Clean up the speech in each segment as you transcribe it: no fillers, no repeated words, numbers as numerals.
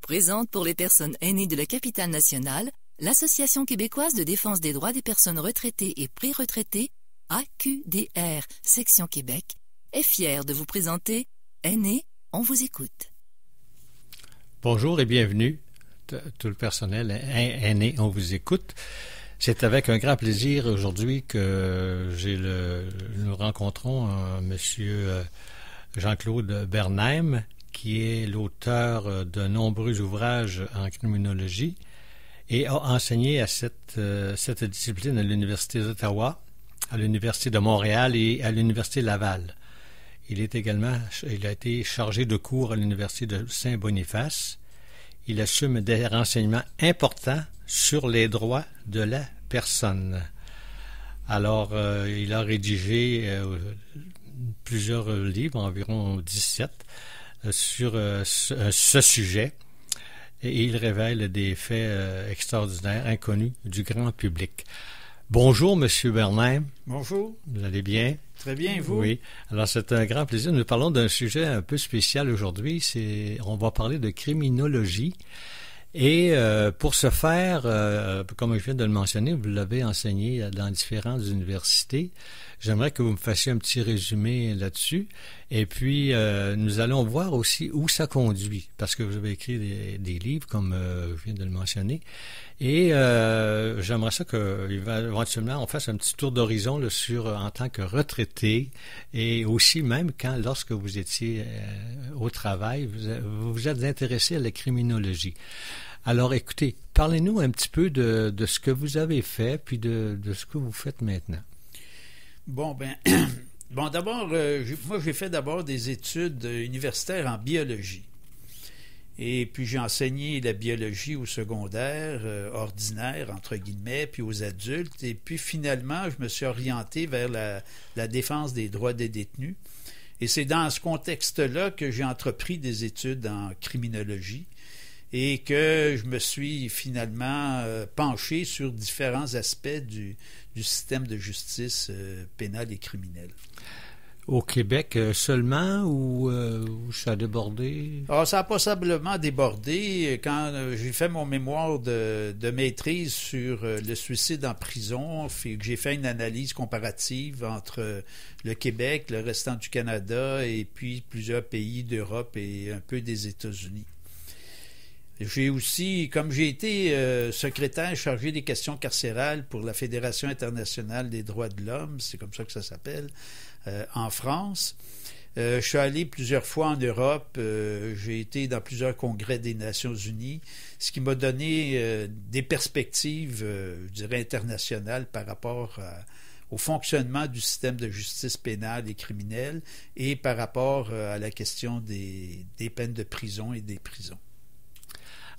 présente pour les personnes aînées de la capitale nationale l'Association québécoise de défense des droits des personnes retraitées et pré-retraitées, AQDR, section Québec, est fière de vous présenter Aînés, on vous écoute. Bonjour et bienvenue, tout le personnel Aînés, on vous écoute. C'est avec un grand plaisir aujourd'hui que nous rencontrons Monsieur Jean-Claude Bernheim, qui est l'auteur de nombreux ouvrages en criminologie et a enseigné à cette discipline à l'Université d'Ottawa, à l'Université de Montréal et à l'Université Laval. Il a été chargé de cours à l'Université de Saint-Boniface. Il assume des renseignements importants sur les droits de la personne. Alors, il a rédigé plusieurs livres, environ 17, sur ce sujet, et il révèle des faits extraordinaires, inconnus du grand public. Bonjour, Monsieur Bernheim. Bonjour. Vous allez bien? Très bien, vous? Oui. Alors, c'est un grand plaisir. Nous parlons d'un sujet un peu spécial aujourd'hui. On va parler de criminologie. Et pour ce faire, comme je viens de le mentionner, vous l'avez enseigné dans différentes universités. J'aimerais que vous me fassiez un petit résumé là-dessus. Et puis, nous allons voir aussi où ça conduit, parce que vous avez écrit des livres, comme je viens de le mentionner. Et j'aimerais ça qu'éventuellement on fasse un petit tour d'horizon là, en tant que retraité, et aussi même lorsque vous étiez au travail, vous vous êtes intéressé à la criminologie. Alors écoutez, parlez-nous un petit peu de ce que vous avez fait, puis de ce que vous faites maintenant. Bon, d'abord, moi j'ai fait d'abord des études universitaires en biologie. Et puis j'ai enseigné la biologie au secondaire, ordinaire, entre guillemets, puis aux adultes. Et puis finalement, je me suis orienté vers la défense des droits des détenus. Et c'est dans ce contexte-là que j'ai entrepris des études en criminologie et que je me suis finalement penché sur différents aspects du système de justice pénale et criminelle. Au Québec seulement ou ça a débordé? Alors, ça a possiblement débordé. Quand j'ai fait mon mémoire de maîtrise sur le suicide en prison, j'ai fait une analyse comparative entre le Québec, le restant du Canada et puis plusieurs pays d'Europe et un peu des États-Unis. J'ai aussi, comme j'ai été secrétaire chargé des questions carcérales pour la Fédération internationale des droits de l'homme, c'est comme ça que ça s'appelle, en France. Je suis allé plusieurs fois en Europe, j'ai été dans plusieurs congrès des Nations Unies, ce qui m'a donné des perspectives, je dirais, internationales par rapport au fonctionnement du système de justice pénale et criminelle et par rapport à la question des peines de prison et des prisons.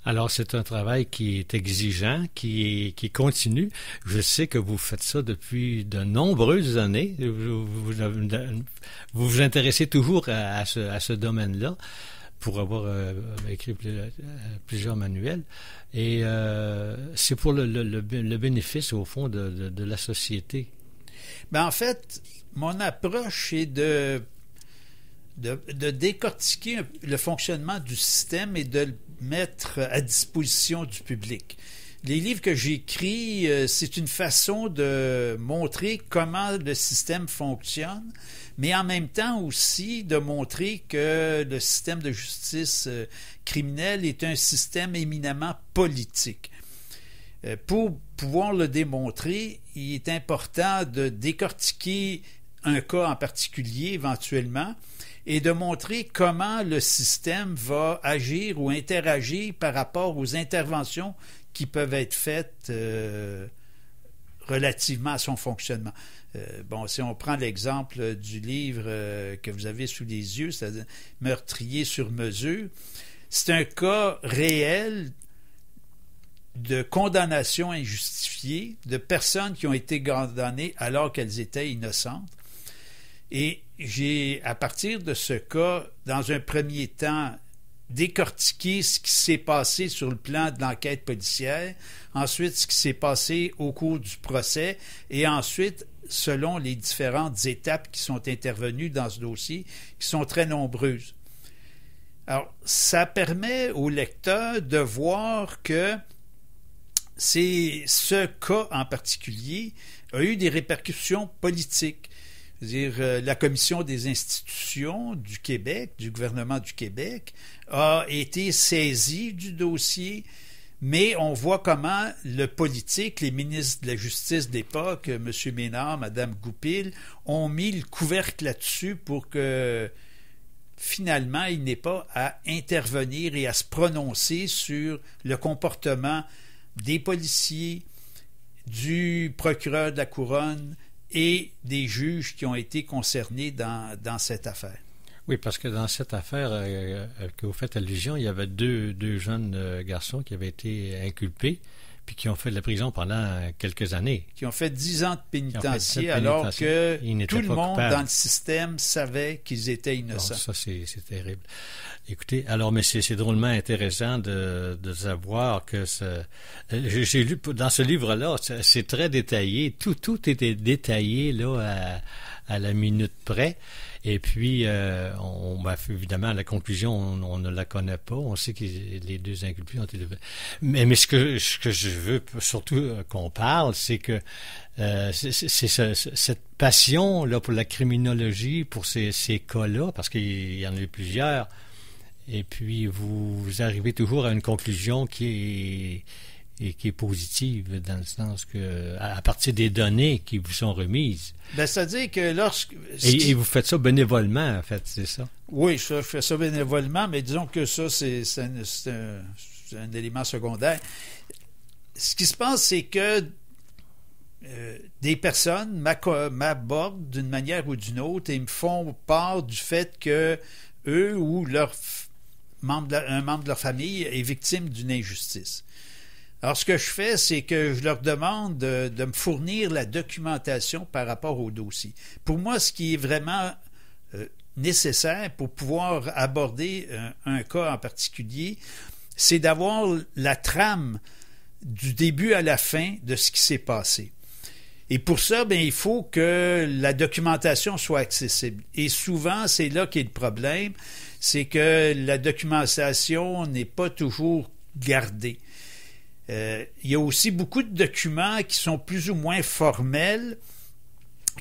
Alors, c'est un travail qui est exigeant, qui continue. Je sais que vous faites ça depuis de nombreuses années. Vous vous intéressez toujours à ce domaine-là pour avoir écrit plusieurs manuels. Et c'est pour le bénéfice, au fond, de la société. En fait, mon approche est de décortiquer le fonctionnement du système et de le mettre à disposition du public. Les livres que j'écris, c'est une façon de montrer comment le système fonctionne, mais en même temps aussi de montrer que le système de justice criminelle est un système éminemment politique. Pour pouvoir le démontrer, il est important de décortiquer un cas en particulier éventuellement et de montrer comment le système va agir ou interagir par rapport aux interventions qui peuvent être faites relativement à son fonctionnement. Si on prend l'exemple du livre que vous avez sous les yeux, c'est-à-dire Meurtrier sur mesure, c'est un cas réel de condamnation injustifiée de personnes qui ont été condamnées alors qu'elles étaient innocentes. Et j'ai, à partir de ce cas, dans un premier temps, décortiqué ce qui s'est passé sur le plan de l'enquête policière, ensuite ce qui s'est passé au cours du procès, et ensuite, selon les différentes étapes qui sont intervenues dans ce dossier, qui sont très nombreuses. Alors, ça permet au lecteur de voir que ce cas en particulier a eu des répercussions politiques. C'est-à-dire, la Commission des institutions du Québec, du gouvernement du Québec, a été saisie du dossier, mais on voit comment le politique, les ministres de la Justice d'époque, M. Ménard, Mme Goupil, ont mis le couvercle là-dessus pour que finalement, il n'ait pas à intervenir et à se prononcer sur le comportement des policiers, du procureur de la Couronne et des juges qui ont été concernés dans cette affaire. Oui, parce que dans cette affaire que vous faites allusion, il y avait deux jeunes garçons qui avaient été inculpés puis qui ont fait de la prison pendant quelques années. Qui ont fait 10 ans de pénitencier alors que tout le monde coupables. Dans le système savait qu'ils étaient innocents. Bon, ça, c'est terrible. Écoutez, alors, mais c'est drôlement intéressant de savoir que j'ai lu dans ce livre-là, c'est très détaillé. Tout était détaillé là à la minute près. Et puis, évidemment, la conclusion, on ne la connaît pas. On sait que les deux inculpés ont été... Mais ce que je veux surtout qu'on parle, c'est que c'est cette passion là pour la criminologie, pour ces cas-là, parce qu'il y en a eu plusieurs. Et puis, vous arrivez toujours à une conclusion qui est positive, dans le sens que, à partir des données qui vous sont remises. Ben, c'est-à-dire que lorsque... Et vous faites ça bénévolement, en fait, c'est ça? Oui, je fais ça bénévolement, mais disons que ça, c'est un élément secondaire. Ce qui se passe, c'est que des personnes m'abordent d'une manière ou d'une autre et me font part du fait que eux ou un membre de leur famille est victime d'une injustice. Alors, ce que je fais, c'est que je leur demande de me fournir la documentation par rapport au dossier. Pour moi, ce qui est vraiment nécessaire pour pouvoir aborder un cas en particulier, c'est d'avoir la trame du début à la fin de ce qui s'est passé. Et pour ça, il faut que la documentation soit accessible. Et souvent, c'est là qu'est le problème, c'est que la documentation n'est pas toujours gardée. Il y a aussi beaucoup de documents qui sont plus ou moins formels,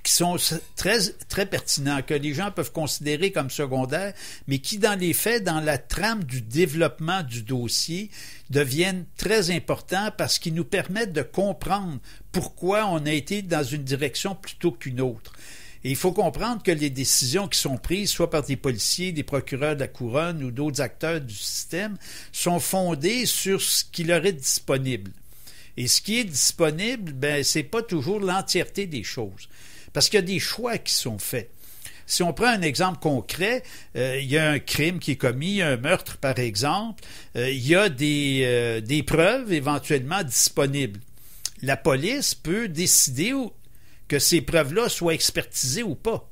qui sont très, très pertinents, que les gens peuvent considérer comme secondaires, mais qui, dans les faits, dans la trame du développement du dossier, deviennent très importants parce qu'ils nous permettent de comprendre pourquoi on a été dans une direction plutôt qu'une autre. Et il faut comprendre que les décisions qui sont prises, soit par des policiers, des procureurs de la Couronne ou d'autres acteurs du système, sont fondées sur ce qui leur est disponible. Et ce qui est disponible, c'est pas toujours l'entièreté des choses. Parce qu'il y a des choix qui sont faits. Si on prend un exemple concret, il y a un crime qui est commis, un meurtre par exemple, il y a des preuves éventuellement disponibles. La police peut décider que ces preuves-là soient expertisées ou pas.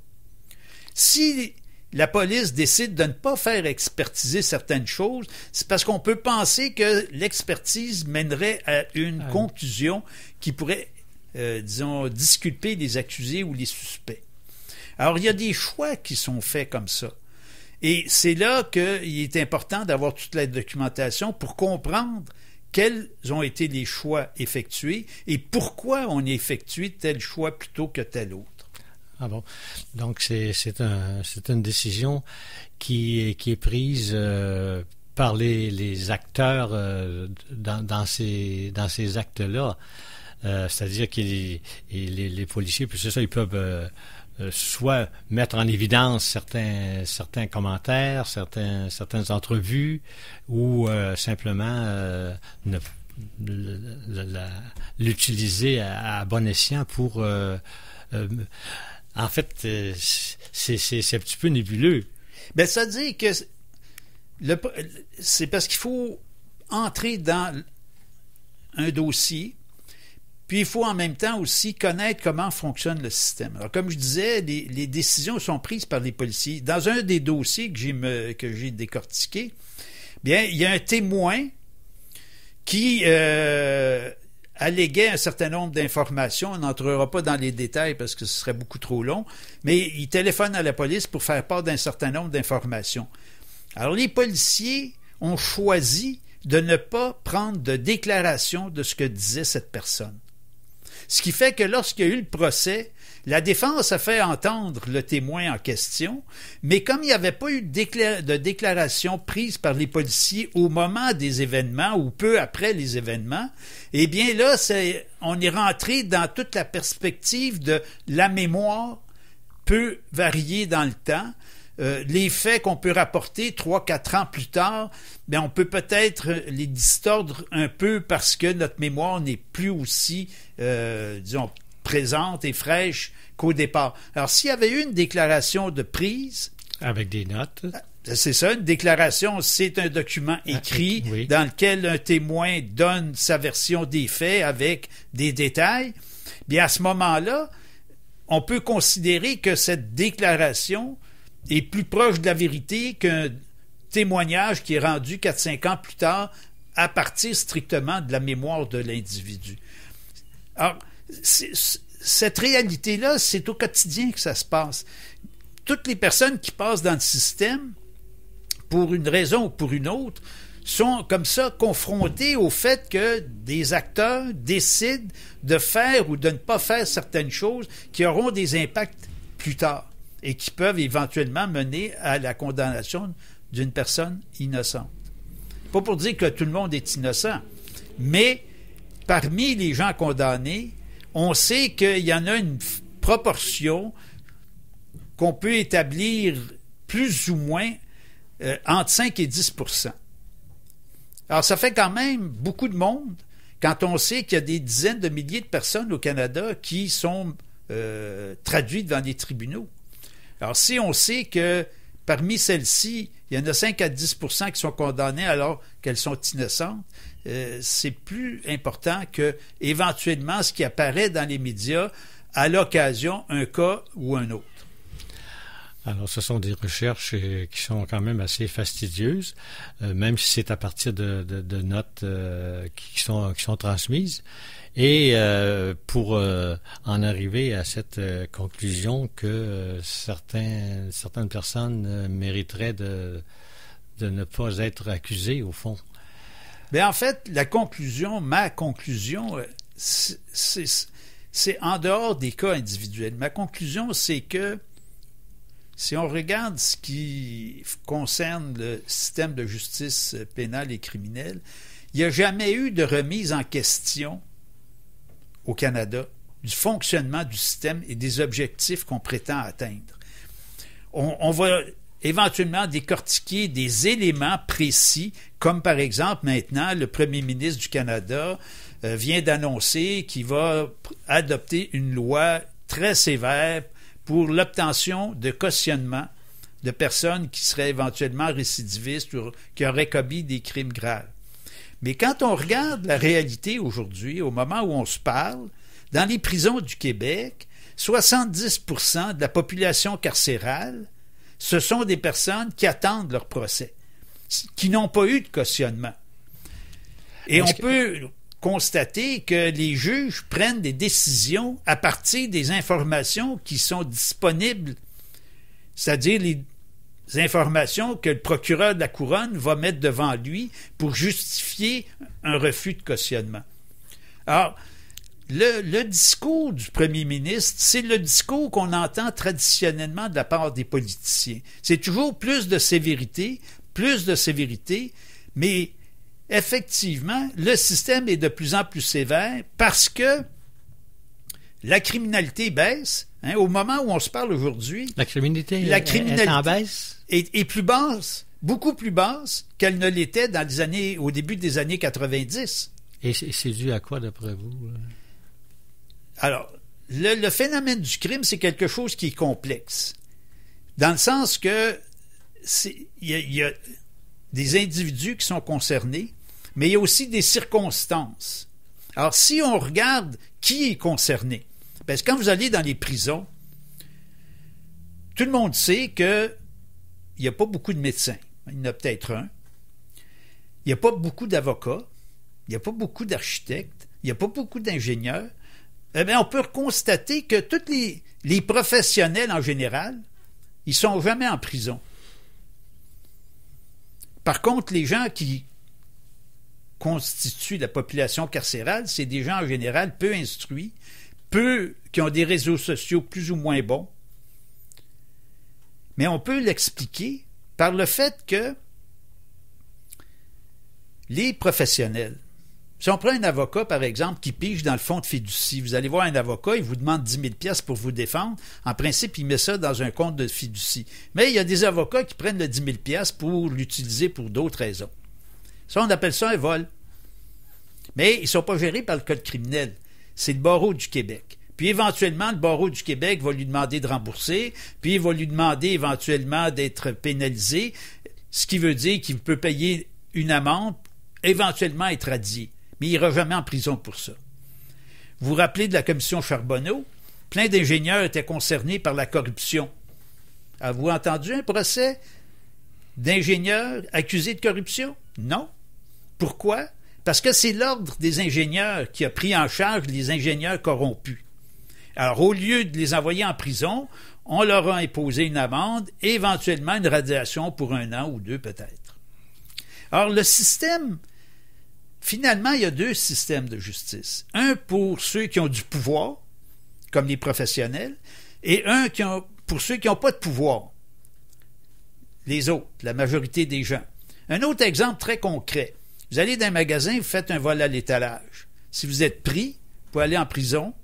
Si la police décide de ne pas faire expertiser certaines choses, c'est parce qu'on peut penser que l'expertise mènerait à une conclusion qui pourrait, disculper les accusés ou les suspects. Alors, il y a des choix qui sont faits comme ça. Et c'est là qu'il est important d'avoir toute la documentation pour comprendre quels ont été les choix effectués et pourquoi on a effectué tel choix plutôt que tel autre. Ah bon. Donc, c'est une décision qui est prise par les acteurs dans ces actes-là. C'est-à-dire que les policiers, puis c'est ça, ils peuvent soit mettre en évidence certains commentaires, certaines entrevues, ou simplement l'utiliser à bon escient pour... en fait, c'est un petit peu nébuleux. Ça veut dire que c'est parce qu'il faut entrer dans un dossier, puis il faut en même temps aussi connaître comment fonctionne le système. Alors, comme je disais, les décisions sont prises par les policiers. Dans un des dossiers que j'ai décortiqué, bien, il y a un témoin qui alléguait un certain nombre d'informations. On n'entrera pas dans les détails parce que ce serait beaucoup trop long, mais il téléphone à la police pour faire part d'un certain nombre d'informations. Alors, les policiers ont choisi de ne pas prendre de déclaration de ce que disait cette personne. Ce qui fait que lorsqu'il y a eu le procès, la défense a fait entendre le témoin en question, mais comme il n'y avait pas eu de déclaration prise par les policiers au moment des événements ou peu après les événements, eh bien là, on est rentré dans toute la perspective de la mémoire peut varier dans le temps. Les faits qu'on peut rapporter 3-4 ans plus tard, bien, on peut peut-être les distordre un peu parce que notre mémoire n'est plus aussi, disons, présente et fraîche qu'au départ. Alors, s'il y avait eu une déclaration de prise... Avec des notes. C'est ça, une déclaration, c'est un document écrit oui. Dans lequel un témoin donne sa version des faits avec des détails. Bien, à ce moment-là, on peut considérer que cette déclaration est plus proche de la vérité qu'un témoignage qui est rendu 4-5 ans plus tard à partir strictement de la mémoire de l'individu. Alors, cette réalité-là, c'est au quotidien que ça se passe. Toutes les personnes qui passent dans le système, pour une raison ou pour une autre, sont comme ça confrontées au fait que des acteurs décident de faire ou de ne pas faire certaines choses qui auront des impacts plus tard et qui peuvent éventuellement mener à la condamnation d'une personne innocente. Pas pour dire que tout le monde est innocent, mais parmi les gens condamnés, on sait qu'il y en a une proportion qu'on peut établir plus ou moins entre 5 et 10%. Alors, ça fait quand même beaucoup de monde quand on sait qu'il y a des dizaines de milliers de personnes au Canada qui sont traduites devant les tribunaux. Alors, si on sait que parmi celles-ci, il y en a 5 à 10% qui sont condamnées alors qu'elles sont innocentes, c'est plus important que éventuellement ce qui apparaît dans les médias à l'occasion, un cas ou un autre. Alors, ce sont des recherches qui sont quand même assez fastidieuses, même si c'est à partir de notes qui sont transmises. Et pour en arriver à cette conclusion que certaines personnes mériteraient de ne pas être accusées, au fond. Bien, en fait, ma conclusion, c'est en dehors des cas individuels. Ma conclusion, c'est que si on regarde ce qui concerne le système de justice pénale et criminelle, il n'y a jamais eu de remise en question au Canada du fonctionnement du système et des objectifs qu'on prétend atteindre. On va éventuellement décortiquer des éléments précis, comme par exemple maintenant le premier ministre du Canada vient d'annoncer qu'il va adopter une loi très sévère pour l'obtention de cautionnement de personnes qui seraient éventuellement récidivistes ou qui auraient commis des crimes graves. Mais quand on regarde la réalité aujourd'hui, au moment où on se parle, dans les prisons du Québec, 70% de la population carcérale, ce sont des personnes qui attendent leur procès, qui n'ont pas eu de cautionnement. Et on peut constater que les juges prennent des décisions à partir des informations qui sont disponibles, c'est-à-dire les informations que le procureur de la Couronne va mettre devant lui pour justifier un refus de cautionnement. Alors, le discours du premier ministre, c'est le discours qu'on entend traditionnellement de la part des politiciens. C'est toujours plus de sévérité, mais effectivement, le système est de plus en plus sévère parce que la criminalité baisse. Au moment où on se parle aujourd'hui, la criminalité est en baisse? Est plus basse, beaucoup plus basse qu'elle ne l'était au début des années 90. Et c'est dû à quoi, d'après vous? Alors, le phénomène du crime, c'est quelque chose qui est complexe. Dans le sens que il y a des individus qui sont concernés, mais il y a aussi des circonstances. Alors, si on regarde qui est concerné, parce que quand vous allez dans les prisons, tout le monde sait qu'il n'y a pas beaucoup de médecins. Il y en a peut-être un. Il n'y a pas beaucoup d'avocats. Il n'y a pas beaucoup d'architectes. Il n'y a pas beaucoup d'ingénieurs. Eh bien, on peut constater que tous les professionnels en général, ils ne sont jamais en prison. Par contre, les gens qui constituent la population carcérale, c'est des gens en général peu instruits, qui ont des réseaux sociaux plus ou moins bons. Mais on peut l'expliquer par le fait que les professionnels, si on prend un avocat, par exemple, qui pige dans le fonds de fiducie, vous allez voir un avocat, il vous demande 10 000 $ pour vous défendre. En principe, il met ça dans un compte de fiducie. Mais il y a des avocats qui prennent le 10 000 $ pour l'utiliser pour d'autres raisons. Ça, on appelle ça un vol. Mais ils ne sont pas gérés par le Code criminel. C'est le barreau du Québec. Puis éventuellement, le barreau du Québec va lui demander de rembourser, puis il va lui demander éventuellement d'être pénalisé, ce qui veut dire qu'il peut payer une amende, éventuellement être radié. Mais il n'ira jamais en prison pour ça. Vous vous rappelez de la commission Charbonneau? Plein d'ingénieurs étaient concernés par la corruption. Avez-vous entendu un procès d'ingénieurs accusés de corruption? Non. Pourquoi? Parce que c'est l'Ordre des ingénieurs qui a pris en charge les ingénieurs corrompus. Alors, au lieu de les envoyer en prison, on leur a imposé une amende et éventuellement une radiation pour 1 an ou 2 peut-être. Alors, le système, finalement, il y a 2 systèmes de justice. Un pour ceux qui ont du pouvoir, comme les professionnels, et un pour ceux qui n'ont pas de pouvoir, les autres, la majorité des gens. Un autre exemple très concret. Vous allez dans un magasin, vous faites un vol à l'étalage. Si vous êtes pris, vous pouvez aller en prison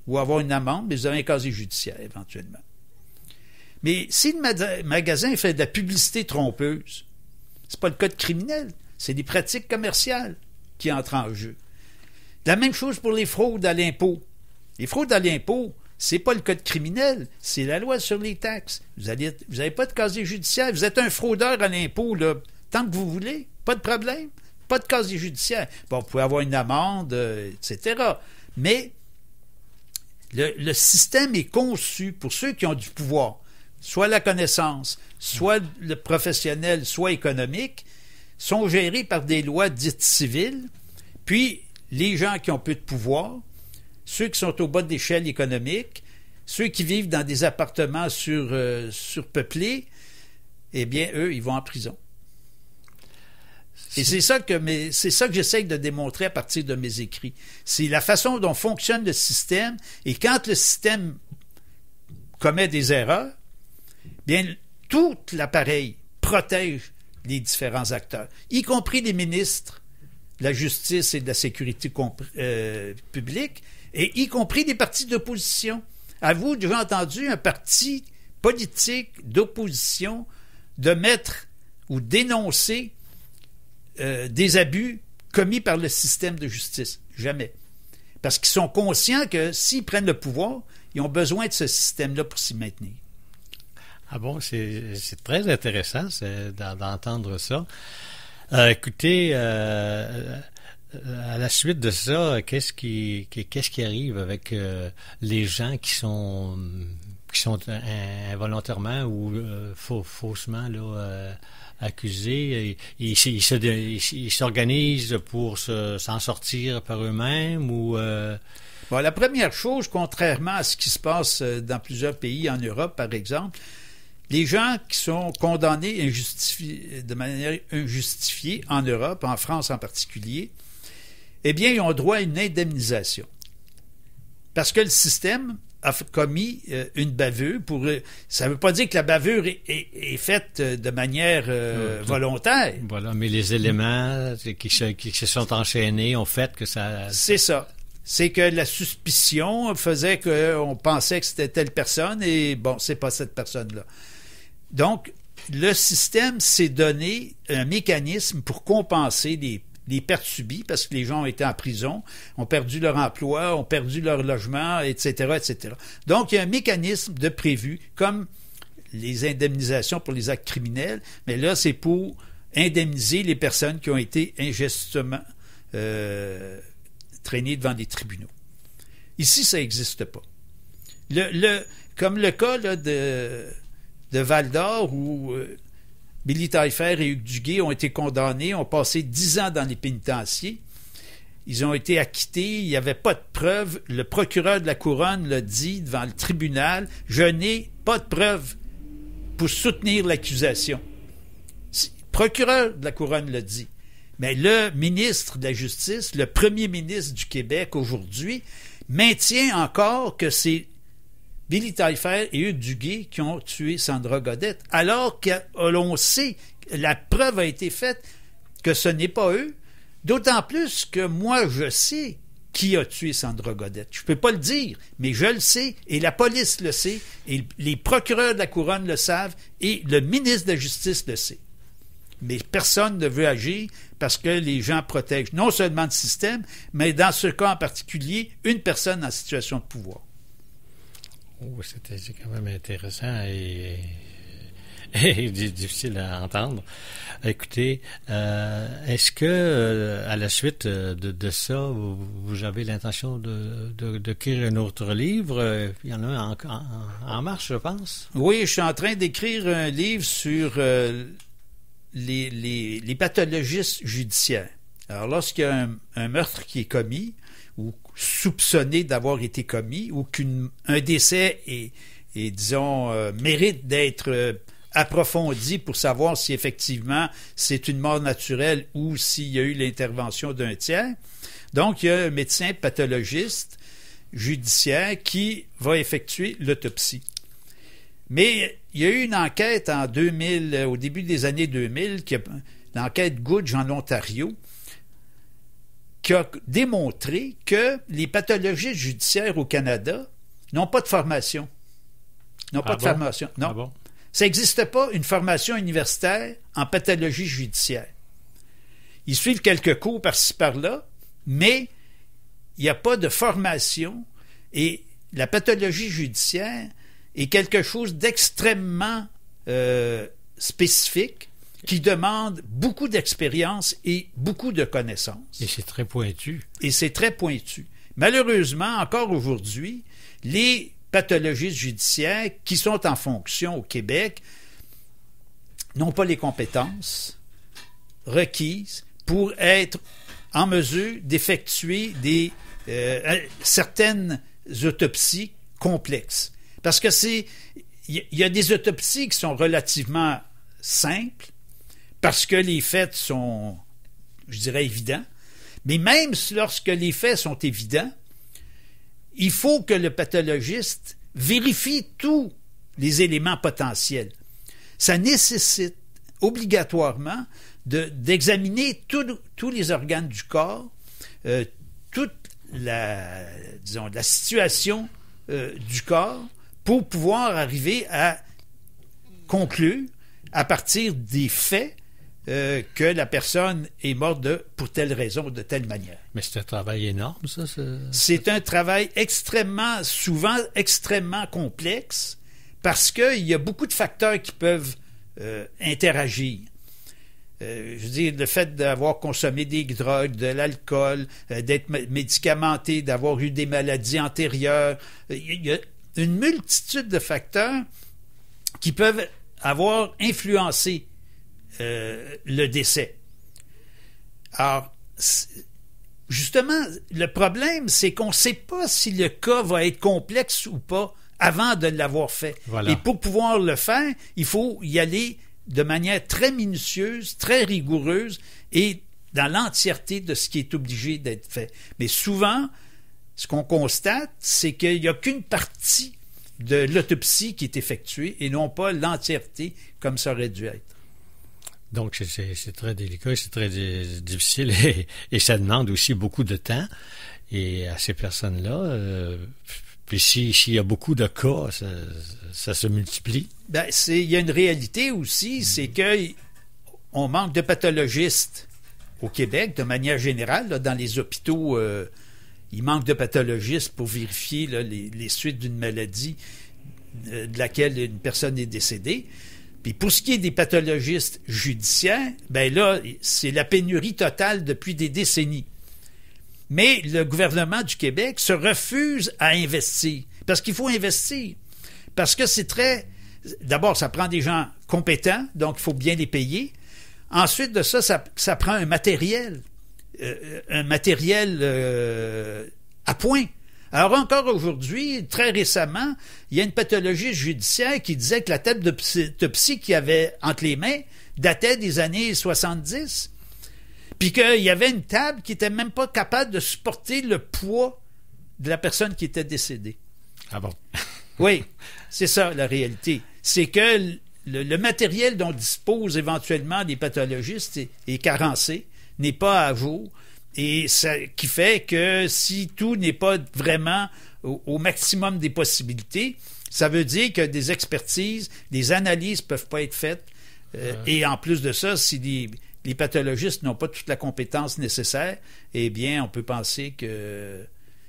ou avoir une amende, mais vous avez un casier judiciaire éventuellement. Mais si le magasin fait de la publicité trompeuse, c'est pas le code criminel, c'est des pratiques commerciales qui entrent en jeu. La même chose pour les fraudes à l'impôt. Les fraudes à l'impôt, c'est pas le code criminel, c'est la loi sur les taxes. Vous n'avez pas de casier judiciaire, vous êtes un fraudeur à l'impôt, là, tant que vous voulez, pas de problème, pas de casier judiciaire. Bon, vous pouvez avoir une amende, etc. Mais le système est conçu pour ceux qui ont du pouvoir, soit la connaissance, soit le professionnel, soit économique, sont gérés par des lois dites civiles, puis les gens qui ont peu de pouvoir, ceux qui sont au bas de l'échelle économique, ceux qui vivent dans des appartements surpeuplés, eh bien, eux, ils vont en prison. Et c'est ça que j'essaie de démontrer à partir de mes écrits. C'est la façon dont fonctionne le système, et quand le système commet des erreurs, bien, tout l'appareil protège les différents acteurs, y compris les ministres de la justice et de la sécurité publique, et y compris les partis d'opposition. Avez-vous déjà entendu un parti politique d'opposition de mettre ou dénoncer des abus commis par le système de justice? Jamais. Parce qu'ils sont conscients que s'ils prennent le pouvoir, ils ont besoin de ce système-là pour s'y maintenir. Ah bon, c'est très intéressant d'entendre ça. Écoutez, à la suite de ça, qu'est-ce qui arrive avec les gens qui sont involontairement ou faussement là, accusés? Ils s'organisent pour s'en sortir par eux-mêmes ou... Bon, la première chose, contrairement à ce qui se passe dans plusieurs pays en Europe, par exemple, les gens qui sont condamnés de manière injustifiée en Europe, en France en particulier, eh bien, ils ont droit à une indemnisation. Parce que le système a commis une bavure. Ça ne veut pas dire que la bavure est faite de manière volontaire. Voilà, mais les éléments qui se sont enchaînés ont fait que ça... C'est ça. C'est que la suspicion faisait qu'on pensait que c'était telle personne et bon, c'est pas cette personne-là. Donc, le système s'est donné un mécanisme pour compenser les pertes subies parce que les gens ont été en prison, ont perdu leur emploi, ont perdu leur logement, etc., etc. Donc, il y a un mécanisme de prévu, comme les indemnisations pour les actes criminels, mais là, c'est pour indemniser les personnes qui ont été injustement traînées devant des tribunaux. Ici, ça n'existe pas. Comme le cas là, de Val-d'Or où Billy Taillefer et Hugues Duguay ont été condamnés, ont passé 10 ans dans les pénitenciers. Ils ont été acquittés, il n'y avait pas de preuves. Le procureur de la Couronne l'a dit devant le tribunal, je n'ai pas de preuves pour soutenir l'accusation. procureur de la Couronne l'a dit. Mais le ministre de la Justice, le premier ministre du Québec aujourd'hui, maintient encore que c'est Billy Taillefer et Hugues Duguay qui ont tué Sandra Godette, alors que l'on sait, la preuve a été faite que ce n'est pas eux, d'autant plus que moi je sais qui a tué Sandra Godette. Je ne peux pas le dire, mais je le sais, et la police le sait, et les procureurs de la Couronne le savent, et le ministre de la Justice le sait. Mais personne ne veut agir parce que les gens protègent non seulement le système, mais dans ce cas en particulier, une personne en situation de pouvoir. Oh, c'est quand même intéressant et difficile à entendre. Écoutez, est-ce que à la suite de ça, vous avez l'intention d'écrire un autre livre? Il y en a un en marche, je pense. Oui, je suis en train d'écrire un livre sur les pathologistes judiciaires. Alors, lorsqu'il y a un meurtre qui est commis, ou soupçonné d'avoir été commis, ou qu'un décès mérite d'être approfondi pour savoir si effectivement c'est une mort naturelle ou s'il y a eu l'intervention d'un tiers. Donc, il y a un médecin pathologiste judiciaire qui va effectuer l'autopsie. Mais il y a eu une enquête en 2000, au début des années 2000, l'enquête Goodge en Ontario, qui a démontré que les pathologistes judiciaires au Canada n'ont pas de formation. Formation. Non. Ah bon? Ça n'existe pas une formation universitaire en pathologie judiciaire. Ils suivent quelques cours par-ci par-là, mais il n'y a pas de formation et la pathologie judiciaire est quelque chose d'extrêmement spécifique qui demande beaucoup d'expérience et beaucoup de connaissances. Et c'est très pointu. Malheureusement, encore aujourd'hui, les pathologistes judiciaires qui sont en fonction au Québec n'ont pas les compétences requises pour être en mesure d'effectuer certaines autopsies complexes. Parce que il y a des autopsies qui sont relativement simples, parce que les faits sont, je dirais, évidents. Mais même lorsque les faits sont évidents, il faut que le pathologiste vérifie tous les éléments potentiels. Ça nécessite obligatoirement d'examiner tous les organes du corps, toute la situation du corps, pour pouvoir arriver à conclure, à partir des faits, que la personne est morte pour telle raison, de telle manière. Mais c'est un travail énorme, ça? C'est un travail souvent extrêmement complexe, parce qu'il y a beaucoup de facteurs qui peuvent interagir. Je veux dire, le fait d'avoir consommé des drogues, de l'alcool, d'être médicamenté, d'avoir eu des maladies antérieures. Il y a une multitude de facteurs qui peuvent avoir influencé le décès. Alors, justement, le problème, c'est qu'on ne sait pas si le cas va être complexe ou pas avant de l'avoir fait. Voilà. Et pour pouvoir le faire, il faut y aller de manière très minutieuse, très rigoureuse et dans l'entièreté de ce qui est obligé d'être fait. Mais souvent, ce qu'on constate, c'est qu'il n'y a qu'une partie de l'autopsie qui est effectuée et non pas l'entièreté comme ça aurait dû être. Donc, c'est très délicat, c'est très difficile et ça demande aussi beaucoup de temps. Et à ces personnes-là, puis s'il y a beaucoup de cas, ça se multiplie. Ben, il y a une réalité aussi, c'est qu'on manque de pathologistes au Québec, de manière générale. Là, dans les hôpitaux, il manque de pathologistes pour vérifier les suites d'une maladie de laquelle une personne est décédée. Puis pour ce qui est des pathologistes judiciaires, ben là, c'est la pénurie totale depuis des décennies. Mais le gouvernement du Québec se refuse à investir. Parce qu'il faut investir. Parce que c'est très... D'abord, ça prend des gens compétents, donc il faut bien les payer. Ensuite de ça, ça prend un matériel. À point. Alors encore aujourd'hui, très récemment, il y a une pathologiste judiciaire qui disait que la table d'autopsie qu'il avait entre les mains datait des années 70. Puis qu'il y avait une table qui n'était même pas capable de supporter le poids de la personne qui était décédée. Ah bon? Oui, c'est ça la réalité. C'est que le matériel dont disposent éventuellement les pathologistes est carencé, n'est pas à jour, et ça qui fait que si tout n'est pas vraiment au maximum des possibilités, ça veut dire que des expertises, des analyses peuvent pas être faites. Et en plus de ça, si les pathologistes n'ont pas toute la compétence nécessaire, eh bien, on peut penser que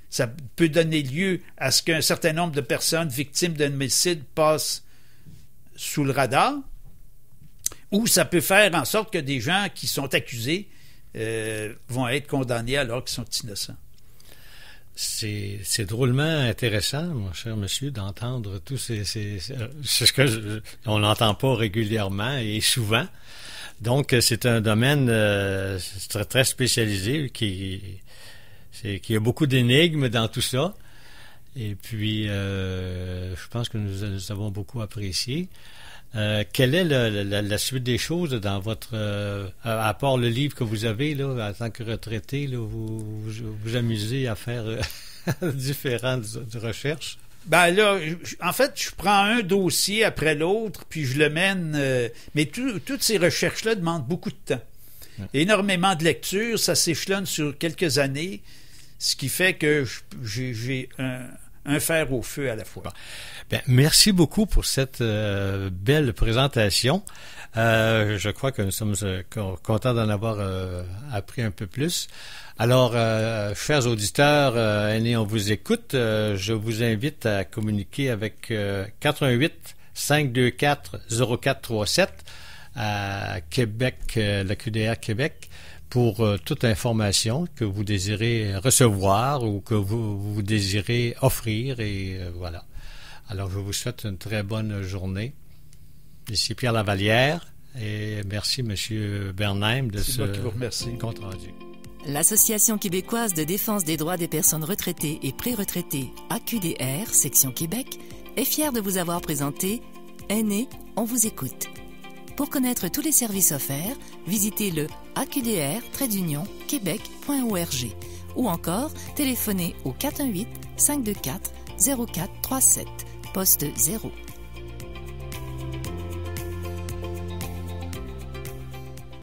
ça peut donner lieu à ce qu'un certain nombre de personnes victimes d'un homicide passent sous le radar, ou ça peut faire en sorte que des gens qui sont accusés vont être condamnés alors qu'ils sont innocents. C'est drôlement intéressant, mon cher monsieur, d'entendre tous c'est ce que on n'entend pas régulièrement et souvent. Donc, c'est un domaine très, très spécialisé qui a beaucoup d'énigmes dans tout ça. Et puis, je pense que nous avons beaucoup apprécié. Quelle est la suite des choses dans votre... à part le livre que vous avez, là, en tant que retraité, là, vous amusez à faire différentes recherches? Ben là, en fait, je prends un dossier après l'autre, puis je le mène... mais toutes ces recherches-là demandent beaucoup de temps. Énormément de lecture, ça s'échelonne sur quelques années, ce qui fait que j'ai un fer au feu à la fois. Bon. Bien, merci beaucoup pour cette belle présentation. Je crois que nous sommes contents d'en avoir appris un peu plus. Alors, chers auditeurs, aînés, on vous écoute. Je vous invite à communiquer avec 88 524 0437 à Québec, la QDR Québec, pour toute information que vous désirez recevoir ou que vous désirez offrir. Et voilà. Alors, je vous souhaite une très bonne journée. Ici Pierre Lavallière et merci M. Bernheim de ce compte rendu. L'Association québécoise de défense des droits des personnes retraitées et pré-retraitées, AQDR, section Québec, est fière de vous avoir présenté Aînés, on vous écoute. Pour connaître tous les services offerts, visitez le aqdr-québec.org ou encore téléphonez au 418-524-0437, poste 0.